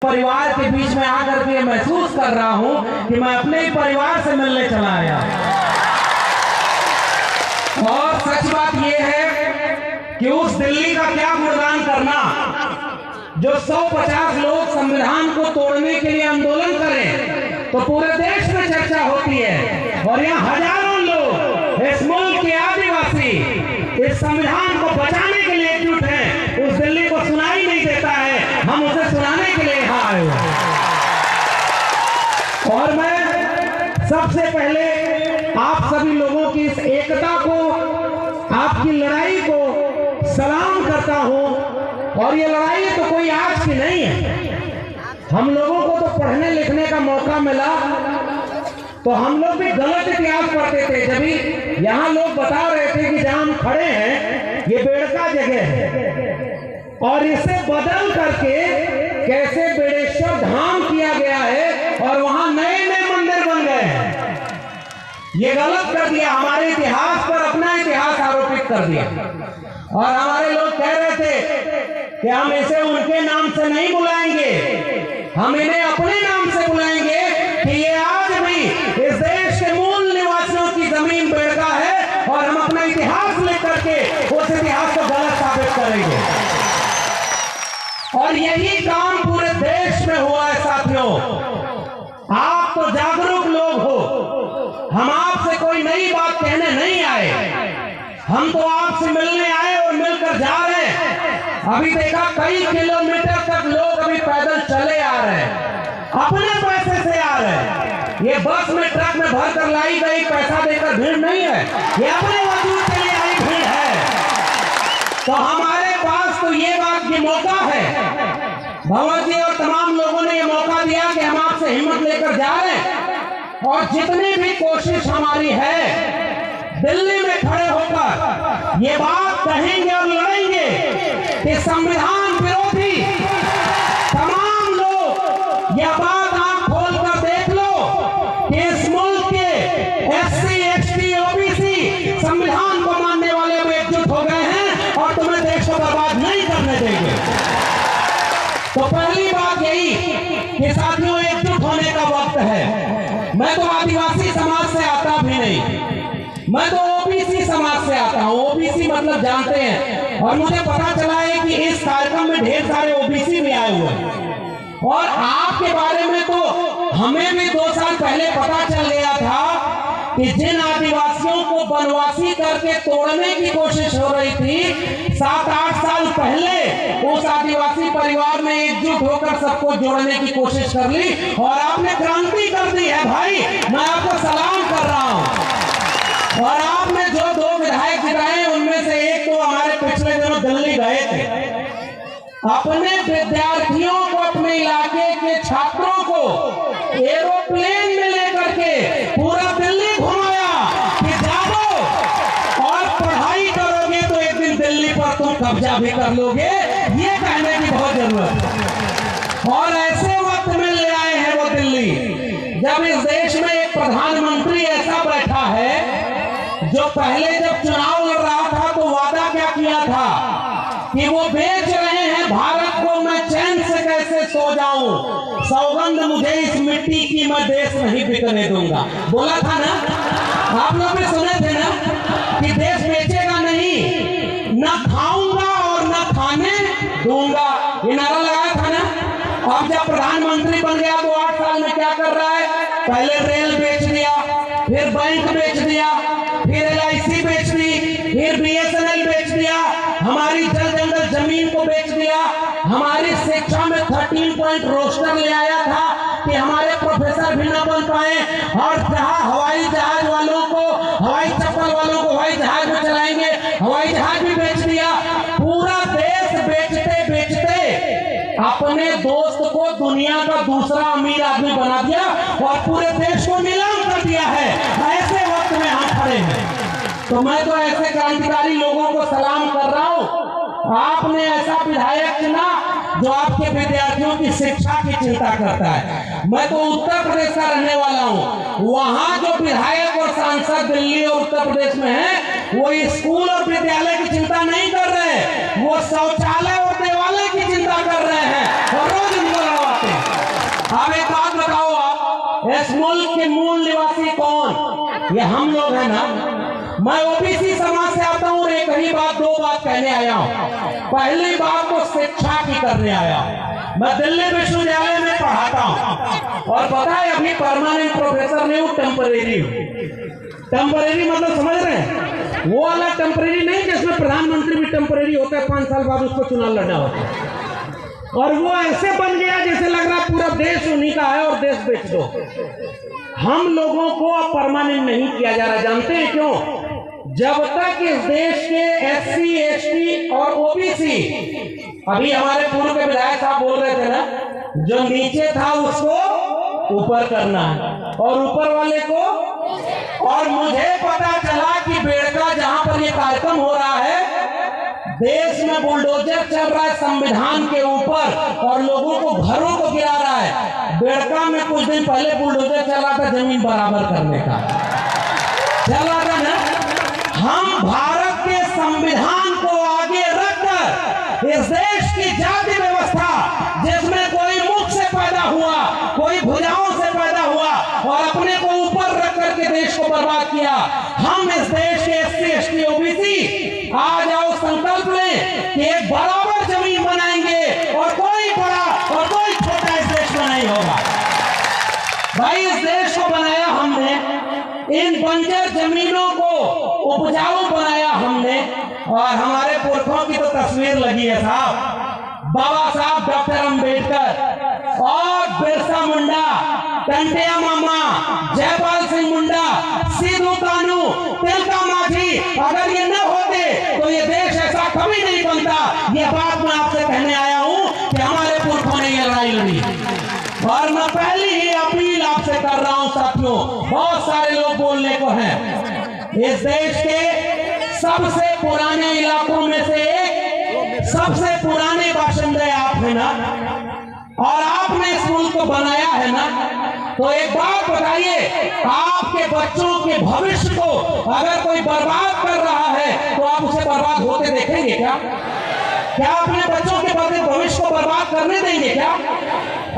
परिवार के बीच में आकर के महसूस कर रहा हूं कि मैं अपने ही परिवार से मिलने चला आया। और सच बात यह है कि उस दिल्ली का क्या गुणगान करना जो 150 लोग संविधान को तोड़ने के लिए आंदोलन करें तो पूरे देश में चर्चा होती है, और यहाँ हजारों लोग इस मुल्क के आदिवासी इस संविधान को बचाने के लिए एकजुट हैं। उस दिल्ली को सुनाई नहीं देता है, हम उसे सुनाने के लिए यहाँ आए हैं। और मैं सबसे पहले आप सभी लोगों की इस एकता को, आपकी लड़ाई को सलाम करता हूं। और ये लड़ाई तो कोई आज की नहीं है। हम लोगों को तो पढ़ने लिखने का मौका मिला तो हम लोग भी गलत इतिहास पढ़ते थे। जब भी यहाँ लोग बता रहे थे कि जहां हम खड़े हैं ये बेड़का जगह है और इसे बदल करके कैसे बेड़ेश्वर धाम किया गया है और वहां नए नए मंदिर बन गए हैं, ये गलत कर दिया। हमारे इतिहास पर अपना इतिहास आरोपित कर दिया। और हमारे लोग कह रहे थे कि हम इसे उनके नाम से नहीं बुलाएंगे, हम इन्हें अपने नाम से बुलाएंगे कि ये आज भी इस देश के मूल निवासियों की जमीन बेड़का है और हम अपना इतिहास लेकर के उस इतिहास को गलत साबित करेंगे। और यही काम पूरे देश में हुआ है साथियों। आप तो जागरूक लोग हो, हम आपसे कोई नई बात कहने नहीं आए, हम तो आपसे मिलने आए और मिलकर जा रहे हैं। अभी देखा कई किलोमीटर तक लोग अभी पैदल चले आ रहे हैं, अपने पैसे से आ रहे हैं। ये बस में ट्रक में भरकर लाई गई पैसा देकर भीड़ नहीं है, ये अपने वजूद के लिए आई भीड़ है। तो हमारे पास तो ये बात की मौका है, भगवत जी और तमाम लोगों ने ये मौका दिया कि हम आपसे हिम्मत लेकर जा रहे हैं। और जितनी भी कोशिश हमारी है दिल्ली में खड़े होकर ये बात कहेंगे और लड़ेंगे कि संविधान विरोधी तमाम लोग यह बात आंख खोल कर देख लो कि इस मुल्क के एससी, एसटी, ओबीसी संविधान को मानने वाले अब एकजुट हो गए हैं और तुम्हें देश को बर्बाद नहीं करने देंगे। तो पहली बात यही कि साथियों एकजुट होने का वक्त है। मैं तो आदिवासी समाज से आता भी नहीं, मैं तो ओबीसी समाज से आता हूं। ओबीसी मतलब जानते हैं, और मुझे पता चला है कि इस कार्यक्रम में ढेर सारे ओबीसी भी आए हुए हैं। और आपके बारे में तो हमें भी 2 साल पहले पता चल गया था कि जिन आदिवासियों को वनवासी करके तोड़ने की कोशिश हो रही थी 7-8 साल पहले उस आदिवासी परिवार ने एकजुट होकर सबको जोड़ने की कोशिश कर ली और आपने क्रांति कर दी है भाई। मैं आपको सलाम कर रहा हूं। और आपने जो 2 विधायक जिताए उनमें से एक तो हमारे पिछले दिनों दिल्ली गए थे, अपने विद्यार्थियों को, अपने इलाके के छात्रों को एरोप्लेन में लेकर के पूरा दिल्ली घुमाया कि जाओ और पढ़ाई करोगे तो एक दिन दिल्ली पर तुम कब्जा भी कर लोगे, ये कहने की बहुत जरूरत है। और ऐसे वक्त में ले आए हैं वो दिल्ली जब इस देश में एक प्रधानमंत्री ऐसा बैठा है जो पहले जब चुनाव लड़ रहा था तो वादा क्या किया था कि वो बेच रहे हैं भारत को, मैं चैन से कैसे सो जाऊं, सौगंध मुझे इस मिट्टी की, मैं देश नहीं बिकने दूंगा। बोला था ना, आप लोग भी सुने थे ना कि देश बेचेगा नहीं, न खाऊंगा और न खाने दूंगा, ये नारा लगाया था ना। अब जब प्रधानमंत्री बन गया तो 8 साल में क्या कर रहा है, पहले रेल बेच दिया, फिर बैंक बेच दिया, फिर LIC बेच दी, फिर BSNL बेच दिया, हमारी जल जंगल जमीन को बेच दिया, हमारी शिक्षा में 13 पॉइंट रोस्टर ले आया था कि हमारे प्रोफेसर भी ना बन पाए, और जहां हवाई जहाज वालों को, हवाई चप्पल वालों को हवाई जहाज में चलाएंगे, हवाई जहाज भी बेच दिया। पूरा देश बेचते बेचते अपने दोस्त को दुनिया का दूसरा अमीर आदमी बना दिया और पूरे देश को नीलाम कर दिया है। ऐसे वक्त में हम खड़े हैं तो मैं तो ऐसे क्रांतिकारी लोगों को सलाम कर रहा हूं। आपने ऐसा विधायक चुना जो आपके विद्यार्थियों की शिक्षा की चिंता करता है। मैं तो उत्तर प्रदेश का रहने वाला हूं, वहां जो विधायक और सांसद दिल्ली और उत्तर प्रदेश में है वो स्कूल और विद्यालय की चिंता नहीं कर रहे, वो शौचालय और देवालय की चिंता कर रहे हैं और रोज इनको लड़वाते हैं। इस मुल्क के मूल निवासी कौन? ये हम लोग हैं ना। मैं ओबीसी समाज से आता हूँ। एक ही बात, दो बात कहने आया हूँ। पहली बात तो शिक्षा की करने आया हूँ। मैं दिल्ली विश्वविद्यालय में पढ़ाता हूँ और पता है अभी परमानेंट प्रोफेसर नहीं हूँ, टेम्परेरी हूँ। टेम्परेरी मतलब समझ रहे हैं? वो वाला टेम्परेरी नहीं जिसमें प्रधानमंत्री भी टेम्परेरी होता है, 5 साल बाद उसको चुनाव लड़ना होता है। और वो ऐसे बन गया जैसे लग रहा पूरा देश उन्हीं का है और देश बेच दो। हम लोगों को अब परमानेंट नहीं किया जा रहा। जानते हैं क्यों? जब तक इस देश के SC, ST और ओबीसी, अभी हमारे पूर्व के विधायक साहब बोल रहे थे ना, जो नीचे था उसको ऊपर करना है और ऊपर वाले को। और मुझे पता चला कि बेड़का जहां पर ये कार्यक्रम हो रहा है, देश में बुलडोजर चल रहा है संविधान के ऊपर और लोगों को घरों को गिरा रहा है। बेड़का में कुछ दिन पहले बुलडोजर चला था जमीन बराबर करने का, चला था ना। हम भारत के संविधान को आगे रखकर इस देश की जाति व्यवस्था, जिसमें कोई मुख से पैदा हुआ, कोई भुजाओं से पैदा हुआ और अपने को ऊपर रख करके देश को बर्बाद किया, हम इस देश के SC, ST, ओबीसी आ जाओ संकल्प लें कि एक बराबर जमीन बनाएंगे और कोई बड़ा और कोई छोटा इस देश में नहीं होगा। भाई इस देश को बनाया हमने, इन बंजर जमीनों को उपजाऊ बनाया हमने। और हमारे पुरखों की तो तस्वीर लगी है साहब, बाबा साहब डॉक्टर अंबेडकर और बिरसा मुंडा, टंटिया मामा, जयपाल सिंह मुंडा, सिद्धू कानू, तिलका माझी। अगर ये न होते तो ये देश ऐसा कभी नहीं बनता। ये बात मैं आपसे कहने आया हूं कि हमारे पुरखों ने ये लड़ाई लड़ी। और मैं पहली ही अपील आपसे कर रहा हूं साथियों, बहुत सारे लोग बोलने को हैं। इस देश के सबसे पुराने इलाकों में से एक, सबसे पुराने बाशिंदे आप हैं ना, और आपने इस मुल्क को बनाया है ना। तो एक बात बताइए, आपके बच्चों के भविष्य को अगर कोई बर्बाद कर रहा है तो आप उसे बर्बाद होते देखेंगे क्या? क्या अपने बच्चों के भविष्य को बर्बाद करने देंगे क्या?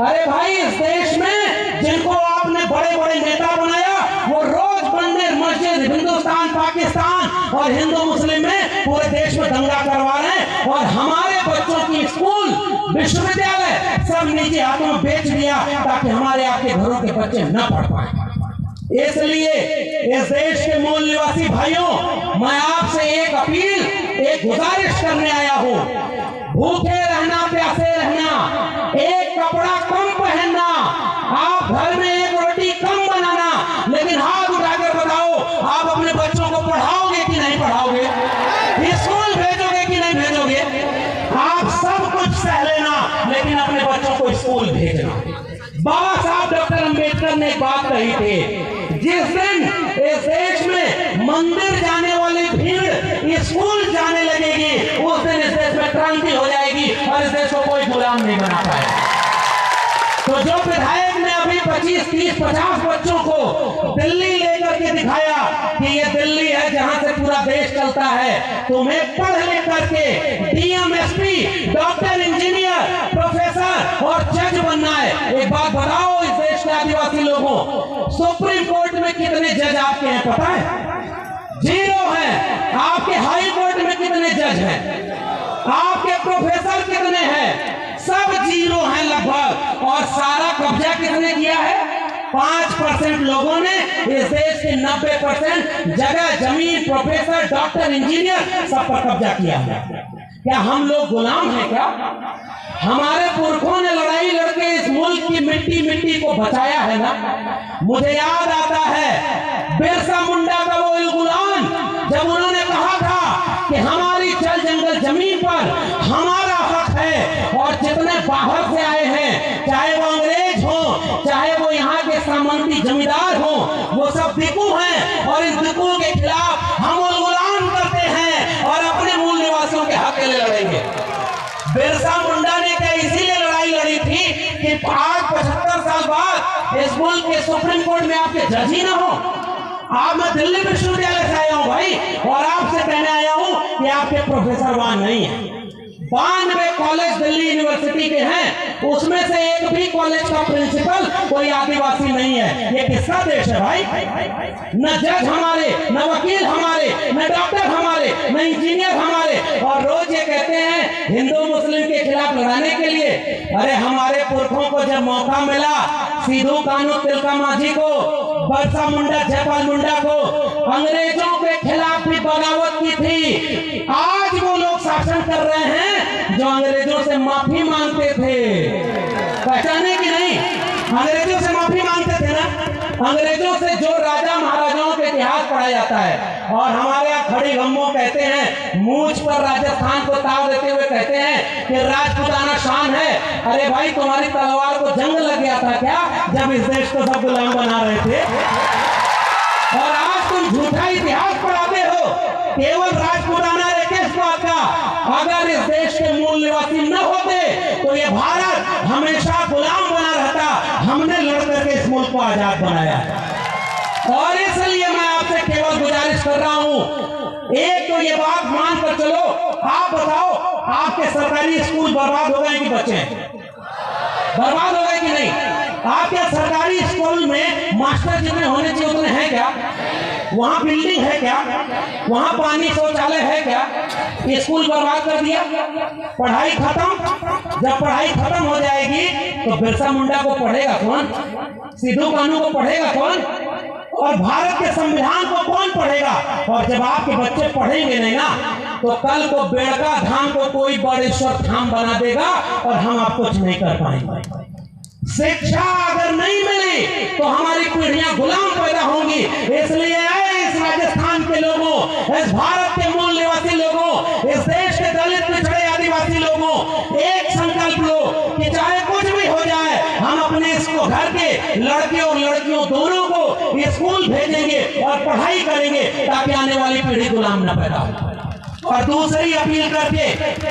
अरे भाई इस देश में जिनको आपने बड़े बड़े नेता बनाया, वो रोज मंदिर मस्जिद हिंदुस्तान पाकिस्तान और हिंदू मुस्लिम में पूरे देश में दंगा करवा रहे हैं। और हमारे बच्चों की स्कूल विश्वविद्यालय सब निजी हाथों में बेच दिया ताकि हमारे आपके घरों के बच्चे न पढ़ पाए। इसलिए इस देश के मूल निवासी भाइयों, मैं आपसे एक अपील, एक गुजारिश करने आया हूं। भूखे रहना, प्यासे रहना, एक कपड़ा कम पहनना, आप घर में एक रोटी कम बनाना, लेकिन हाथ उठाकर बताओ आप अपने बच्चों को पढ़ाओगे कि नहीं पढ़ाओगे? स्कूल भेजोगे कि नहीं भेजोगे? आप सब कुछ सह लेना लेकिन अपने बच्चों को स्कूल भेजना। बाबा साहब डॉक्टर अंबेडकर ने एक बात कही थी, जिस दिन इस देश में मंदिर जाने वाली भीड़ स्कूल जाने लगेगी, उस दिन इस देश में क्रांति हो जाएगी और इस देश को कोई गुलाम नहीं बना पाएगा। तो जो विधायक ने अभी 25, 30, 50 बच्चों को दिल्ली लेकर के दिखाया कि ये दिल्ली है जहां से पूरा देश चलता है, तुम्हें पढ़ लिख करके DM, SP, doctor, engineer, professor और जज बनना है। एक बात बताओ इस देश के आदिवासी लोगों, सुप्रीम कोर्ट में कितने जज आपके हैं पता है? 0 है। आपके हाई कोर्ट में कितने जज हैं? आपके प्रोफेसर कितने हैं? सब 0 हैं लगभग। और सारा कब्जा किसने किया है? 5% लोगों ने इस देश के 90% जगह, जमीन, प्रोफेसर, डॉक्टर, इंजीनियर सब पर कब्जा किया है। क्या हम लोग गुलाम हैं क्या? हमारे पुरखों ने लड़ाई लड़के इस मुल्क की मिट्टी को बचाया है ना। मुझे याद आता है बिरसा मुंडा का वो गुलाम, जब उन्होंने कहा था कि हमारी चल जंगल जमीन पर हमारा हक है और जितने बाहर से आए हैं, चाहे वो अंग्रेज हो, चाहे वो यहाँ के सामंती जमींदार हो, वो सब दिक्कू हैं और इस दिक्कू के खिलाफ हम गुलाम करते हैं और अपने मूल निवासियों के हक के लिए लड़ेंगे। बिरसा मुंडा ने क्या इसीलिए लड़ाई लड़ी थी कि आज 75 साल बाद इस मुल्क के सुप्रीम कोर्ट में आपके जज ही ना हो? आप, मैं दिल्ली विश्वविद्यालय से आया हूं भाई, और आपसे कहने आया हूं कि आपके प्रोफेसर वहां नहीं है। 92 कॉलेज दिल्ली यूनिवर्सिटी के हैं, उसमें से एक भी कॉलेज का प्रिंसिपल कोई आदिवासी नहीं है। ये किसका देश है भाई? न जज हमारे, न वकील हमारे, न डॉक्टर हमारे, न इंजीनियर हमारे, और रोज ये कहते हैं हिंदू मुस्लिम के खिलाफ लड़ाने के लिए। अरे हमारे पुरखों को जब मौका मिला, सिद्धू कान्हू तिलका मांझी को, बिरसा मुंडा जयपाल मुंडा को, अंग्रेजों के खिलाफ भी बगावत की थी। आज वो लोग शासन कर रहे हैं जो अंग्रेजों से माफी मांगते थे। पहचाने कि नहीं? अंग्रेजों से माफी मांगते थे ना। अंग्रेजों से जो राजा महाराजाओं के इतिहास पढ़ा जाता है, और हमारे यहाँ खड़ी गम्मो कहते हैं, मूंछ पर राजस्थान को ताव देते हुए कहते हैं कि राजपूताना शान है। अरे भाई, तुम्हारी तलवार को जंग लग गया था क्या जब इस देश को सब गुलाम बना रहे थे? और आज तुम झूठा इतिहास पढ़ाते हो केवल राजपूताना राकेशवाद का। अगर इस देश के मूल निवासी न होते तो ये भारत हमेशा गुलाम बना रहता। हमने लड़ करके इस मुल्क को आजाद बनाया, और इसलिए मैं आपसे केवल गुजारिश कर रहा हूं, एक तो ये बात मान कर चलो। आप बताओ, आपके सरकारी स्कूल बर्बाद हो गए कि बचे? बर्बाद हो गए कि नहीं? आपके सरकारी स्कूल में मास्टर जितने होने चाहिए उतने हैं क्या? वहां बिल्डिंग है क्या? वहां पानी शौचालय है क्या? स्कूल बर्बाद कर दिया, पढ़ाई खत्म। जब पढ़ाई खत्म हो जाएगी तो बिरसा मुंडा को पढ़ेगा कौन? सिद्धू कान्हू को पढ़ेगा कौन? और भारत के संविधान को कौन पढ़ेगा? और जब आपके बच्चे पढ़ेंगे नहीं ना, तो कल को बेड़का धाम को कोई बड़ेश्वर धाम बना देगा और हम आप कुछ नहीं कर पाएंगे। शिक्षा अगर नहीं मिली तो हमारी पीढ़ियां गुलाम पैदा होंगी। इसलिए इस राजस्थान के लोगों, इस भारत के मूल निवासी लोगों, इस देश के दलित पिछड़े आदिवासी लोगों, एक संकल्प लो कि चाहे कुछ भी हो जाए, हम अपने इसको घर के लड़के और लड़कियों दोनों को स्कूल भेजेंगे और पढ़ाई करेंगे ताकि आने वाली पीढ़ी गुलाम न पैदा हो। और दूसरी अपील करके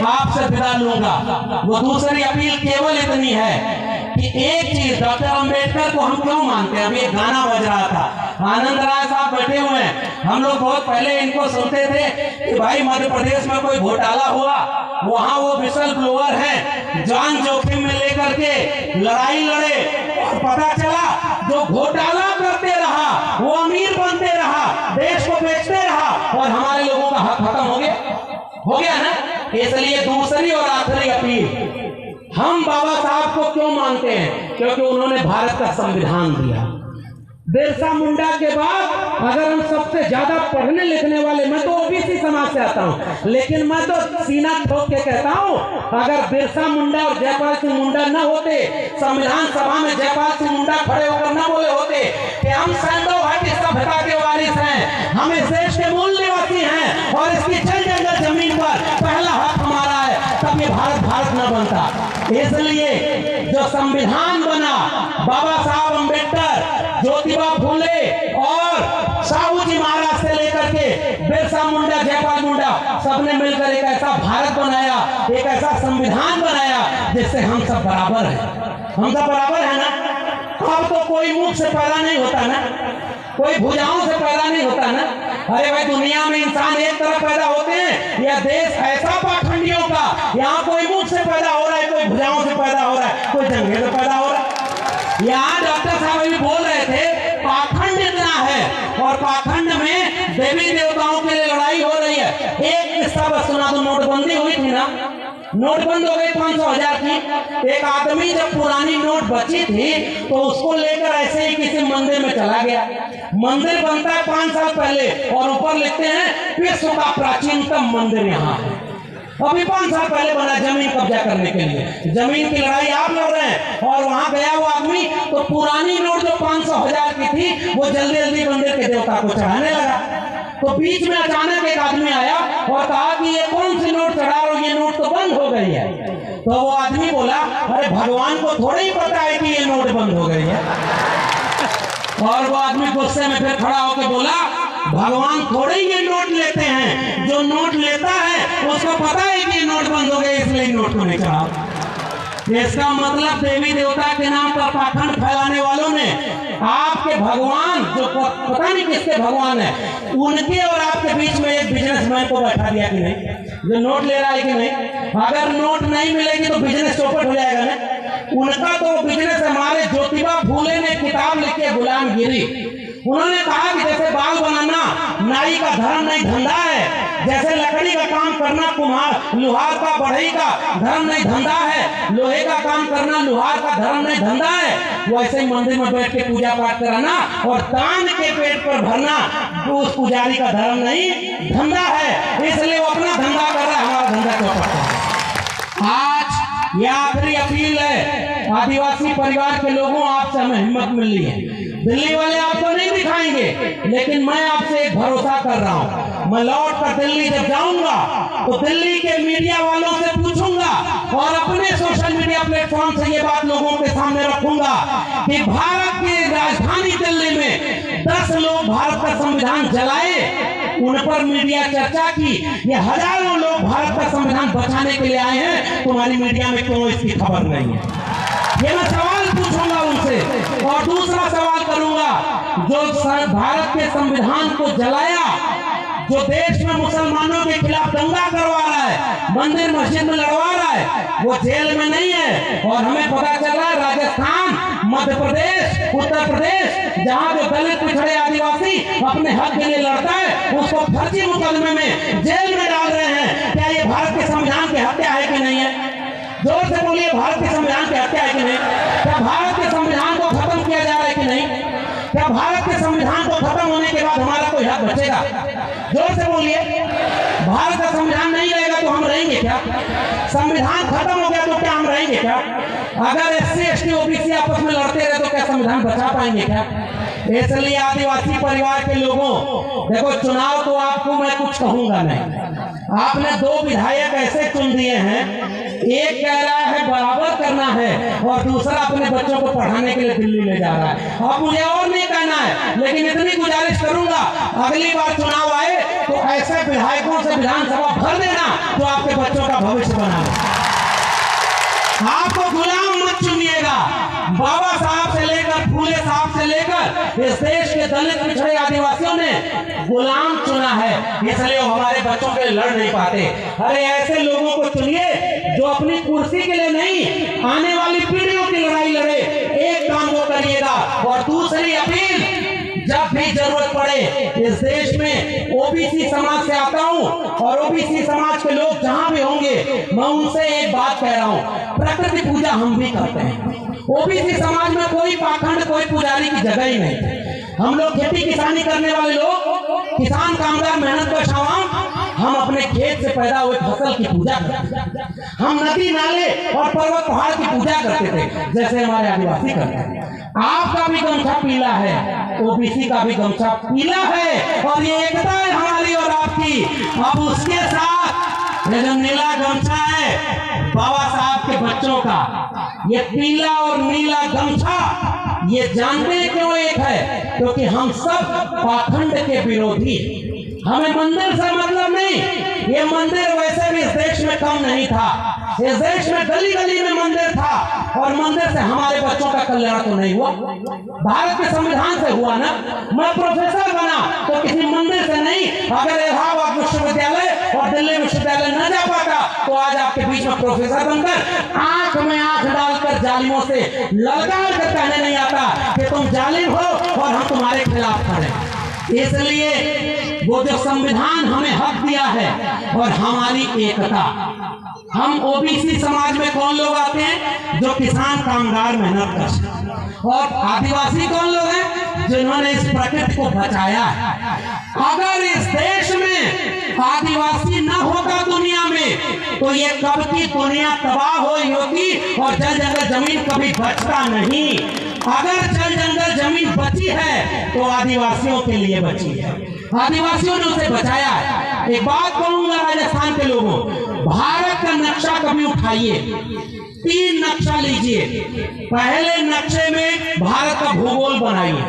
आपसे विदा लूंगा। वो दूसरी अपील केवल इतनी है कि एक चीज, डॉक्टर अंबेडकर को हम क्यों मानते हैं? अभी एक गाना बज रहा था, आनंद राय साहब बैठे हुए हैं। हम लोग बहुत पहले इनको सुनते थे कि भाई मध्य प्रदेश में कोई घोटाला हुआ, वहां वो विसल ब्लोअर है, जान जोखिम में लेकर के लड़ाई लड़े, और पता चला जो घोटाला करते रहा वो अमीर बनते रहा, देश को बेचते रहा, और हमारे लोगों का हक खत्म हो गया ना। इसलिए दूसरी और आखिरी अपील, हम बाबा साहब को क्यों मानते हैं? क्योंकि उन्होंने भारत का संविधान दिया। बिरसा मुंडा के बाद अगर हम सबसे ज्यादा पढ़ने लिखने वाले, मैं तो ओबीसी समाज से आता हूं, लेकिन मैं तो सीना ठोक के कहता हूं, अगर बिरसा मुंडा और जयपाल सिंह मुंडा न होते, संविधान सभा में जयपाल सिंह मुंडा खड़े होकर न बोले होते कि हम सैंडो घाटी सभ्यता के वारिस हैं, हम इस देश के मूल निवासी हैं और इसकी जल जंगल जमीन पर पहला हक हमारा है, तब ये भारत न बनता। इसलिए जो संविधान बना, बाबा साहब अंबेडकर, ज्योतिबा फूले और साहू जी महाराज से लेकर के बिरसा मुंडा, जयपाल मुंडा, सबने मिलकर एक ऐसा भारत बनाया, एक ऐसा संविधान बनाया जिससे हम सब बराबर हैं। हम सब बराबर है ना। अब तो कोई मुख से पैदा नहीं होता ना, कोई भुजाओं से पैदा नहीं होता ना। अरे भाई, दुनिया में इंसान एक तरफ पैदा होते हैं, यह देश ऐसा पाखंडियों का, यहाँ कोई मुख से पैदा हो रहा है, कोई भुजाओं से पैदा हो रहा है, कोई जंगे से पैदा हो रहा है। यहाँ डॉक्टर साहब अभी बोल रहे थे पाखंड इतना है, और पाखंड में देवी देवताओं के लिए लड़ाई हो रही है। एक किस्सा बस सुना दो, नोटबंदी हुई थी ना, नोट बंद हो गई 500,000 की। एक आदमी जब पुरानी नोट बची थी तो उसको लेकर ऐसे ही किसी मंदिर में चला गया। मंदिर बनता है 5 साल पहले, और ऊपर लिखते हैं विश्व का प्राचीनतम मंदिर यहाँ है। अभी 5 साल पहले बना, जमीन कब्जा करने के लिए। जमीन की लड़ाई आप लड़ रहे हैं, और वहां गया वो आदमी तो पुरानी नोट जो 500,000 की थी वो जल्दी जल्दी मंदिर के देवता को चढ़ाने लगा। तो बीच में अचानक एक आदमी आया और कहा कि ये कौन सी नोट चढ़ा रहे हो, ये नोट तो बंद हो गई है। तो वो आदमी बोला, अरे भगवान को थोड़ा ही पता है कि ये नोट बंद हो गई है। और वो आदमी गुस्से में फिर खड़ा होकर बोला, भगवान थोड़े ही ये नोट लेते हैं, जो नोट लेता है उसको पता है कि ये नोट बंद हो गए, इसलिए नोट को नहीं चढ़ा। इसका मतलब देवी देवता के नाम पर पाखंड फैलाने वालों ने आपके भगवान जो जो पता नहीं किसके भगवान है, उनके और आपके बीच में एक बिजनेसमैन को बैठा दिया कि नहीं, जो नोट ले रहा है कि नहीं। अगर नोट नहीं मिलेगी तो बिजनेस चौपट हो जाएगा ना। उनका तो बिजनेस, हमारे ज्योतिबा फूले ने किताब लिखी गुलामगिरी। उन्होंने कहा कि जैसे बाल बनाना नाई का धर्म नहीं धंधा है, जैसे लकड़ी का काम करना कुम्हार लोहार का बढ़ई का धर्म नहीं धंधा है, लोहे का काम करना लोहार का धर्म नहीं धंधा है, वैसे ही मंदिर में बैठ के पूजा पाठ कराना और दान के पेट पर भरना उस पुजारी का धर्म नहीं धंधा है। इसलिए वो अपना धंधा कर रहा है, हमारा धंधा चौपट है। आज यह आखिरी अपील है आदिवासी परिवार के लोगों, आपसे हमें हिम्मत मिली है। दिल्ली वाले आपको नहीं दिखाएंगे, लेकिन मैं आपसे एक भरोसा कर रहा हूँ, मैं लौट कर दिल्ली जब जाऊंगा तो दिल्ली के मीडिया वालों से पूछूंगा और अपने सोशल मीडिया प्लेटफॉर्म से ये बात लोगों के सामने रखूंगा कि भारत की राजधानी दिल्ली में 10 लोग भारत का संविधान जलाए, उन पर मीडिया चर्चा की। ये हजारों लोग भारत का संविधान बचाने के लिए आए हैं, तुम्हारी मीडिया में क्यों इसकी खबर नहीं है? ये मैं सवाल पूछूंगा उनसे। और दूसरा सवाल करूंगा, जो भारत के संविधान को जलाया, जो देश में मुसलमानों के खिलाफ दंगा करवा रहा है, मंदिर मस्जिद में लड़वा रहा है, वो जेल में नहीं है। और हमें पता चल रहा है राजस्थान, मध्य प्रदेश, उत्तर प्रदेश, जहां जो दलित पिछड़े आदिवासी अपने हक के लिए लड़ता है, उसको फर्जी मुकदमे में जेल में डाल रहे हैं। क्या ये भारत के संविधान की हत्या है कि नहीं है? जोर से बोलिए, भारत के संविधान की हत्या है कि नहीं? क्या भारत के संविधान को खत्म किया जा रहा है कि नहीं? क्या भारत के संविधान को खत्म होने के बाद हमारा कोई हक बचेगा? जोर से बोलिए। भारत का संविधान नहीं रहेगा तो हम रहेंगे क्या? संविधान खत्म हो गया तो क्या हम रहेंगे क्या? अगर SC ST OBC आपस में लड़ते रहे तो क्या संविधान बचा पाएंगे क्या? इसलिए आदिवासी परिवार के लोगों, देखो चुनाव तो आपको मैं कुछ कहूंगा नहीं। आपने 2 विधायक ऐसे चुन दिए हैं, एक कह रहा है बराबर करना है और दूसरा अपने बच्चों को पढ़ाने के लिए दिल्ली ले जा रहा है। अब मुझे और नहीं कहना है, लेकिन इतनी गुजारिश करूंगा, अगली बार चुनाव आए तो ऐसे विधायकों से विधानसभा भर देना जो आपके बच्चों का भविष्य बनाए। आपको गुलाम मत चुनिएगा। बाबा साहब से लेकर फूले साहब से लेकर इस देश के दलित पिछड़े आदिवासियों ने गुलाम चुना है, इसलिए वो हमारे बच्चों के लिए लड़ नहीं पाते। अरे ऐसे लोगों को चुनिए जो अपनी कुर्सी के लिए नहीं, आने वाली पीढ़ियों की लड़ाई लड़े। एक काम वो करिएगा। और दूसरी अपील, जब भी जरूरत पड़े, इस देश में OBC समाज से आता हूं और OBC समाज के लोग जहां भी होंगे, मैं उनसे एक बात कह रहा हूं, प्रकृति पूजा हम भी करते हैं। OBC समाज में कोई पाखंड, कोई पुजारी की जगह ही नहीं। हम लोग खेती किसानी करने वाले लोग, किसान कामगार मेहनत का छावां, हम अपने खेत से पैदा हुए फसल की पूजा करते थे। हम नदी नाले और पर्वत पहाड़ की पूजा करते थे, जैसे हमारे आदिवासी करते हैं। आपका भी गमछा पीला है, OBC का भी गमछा पीला है, और ये एकता है हमारी और आपकी। अब उसके साथ ये जो नीला गमछा है बाबा साहब के बच्चों का, ये पीला और नीला गमछा, ये जानते क्यों एक है? क्योंकि हम सब पाखंड के विरोधी। हमें मंदिर से मतलब नहीं, ये मंदिर वैसे भी इस देश में कम नहीं था। इस देश में गली गली में मंदिर था, और मंदिर से हमारे बच्चों का कल्याण तो नहीं हुआ, भारत के संविधान से हुआ ना। मैं प्रोफेसर बना तो किसी मंदिर से नहीं। अगर इलाहाबाद विश्वविद्यालय और दिल्ली विश्वविद्यालय न जा पाता तो आज आपके बीच में प्रोफेसर बनकर आंख में आंख डालकर जालिमों से ललकार कर कहने नहीं आता कि तुम जालिम हो और हम तुम्हारे खिलाफ खड़े। इसलिए वो जो संविधान हमें हक दिया है और हमारी एकता, हम OBC समाज में कौन लोग आते हैं? जो किसान कामगार मेहनत कर, और आदिवासी कौन लोग हैं? जिन्होंने इस प्रकृति को बचाया है। अगर इस देश में आदिवासी न होगा दुनिया में, तो ये कब की दुनिया तबाह होगी और जल जंगल जमीन कभी बचता नहीं। अगर जल जंगल जमीन बची है तो आदिवासियों के लिए बची है, आदिवासियों ने उसे बचाया है। एक बात कहूंगा राजस्थान के लोगों, भारत का नक्शा कभी उठाइए, 3 नक्शा लीजिए। पहले नक्शे में भारत का भूगोल बनाइए,